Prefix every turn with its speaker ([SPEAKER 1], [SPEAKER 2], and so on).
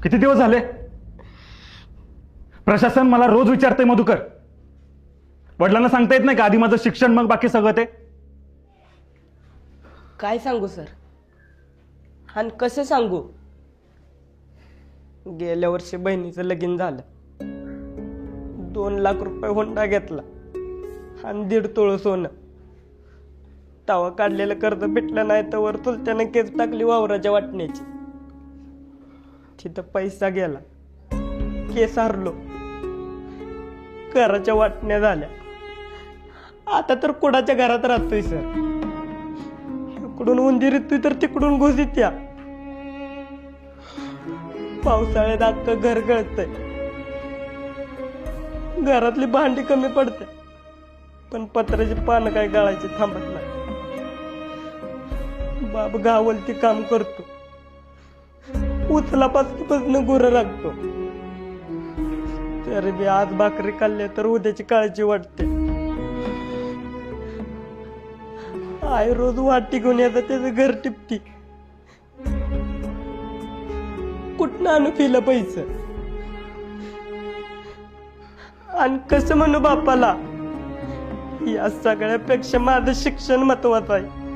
[SPEAKER 1] किती दिवस झाले? प्रशासन मला रोज विचारतंय मधुकर, वडिलांना सांगता येत नाही का आधी माझं शिक्षण मग बाकी सगळं ते?
[SPEAKER 2] काय सांगू सर, आणि कसं सांगू? गेल्या वर्षी बहिणीचं लगीन झालं, 2 लाख रुपये हुंडा घेतला आणि 1.5 तोळं सोनं. तवा काढलेलं कर्ज भेटलं नाही तर चुलत्यानं केस टाकली वावराच्या वाटण्याची. तिथं पैसा गेला, केस हरलो, घराच्या वाटण्या झाल्या. आता तर कुणाच्या घरात राहतोय सर. इकडून उंदीर येतोय तर तिकडून घुस येत्या. पावसाळ्यात अख्खं घर गळतंय. घरातली भांडी कमी पडते, पण पत्र्याची पानं काय गळायची थांबत नाही. बाप गावलती काम करतो, उचलापासून गुरं राखतो. तरी बी आज भाकरी खाल्ली तर उद्याची काळजी वाटते. आई रोज वाटी घेऊन येतं, त्याचं घर टिपती. कुठनं आणू पिलं पैसे? आणि कसं म्हणू बापाला? या सगळ्यापेक्षा माझं शिक्षण महत्वाचं आहे.